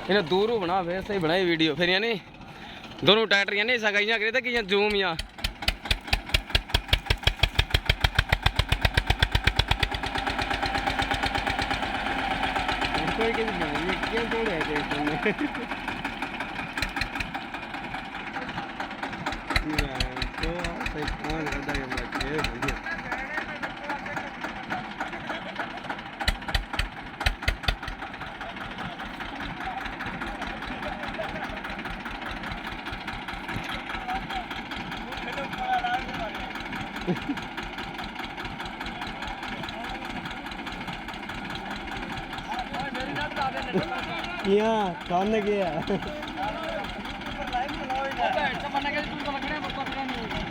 इन्हें दूर बना फिर सही बनाई वीडियो फिर यानी दोनों ट्रैक्टर यानी सगाइयां करे कि जूम या कोई किसी बनाई क्यों तोड़े ट्रैक्टर तो सही कौन करता है भैया किया कौन ने किया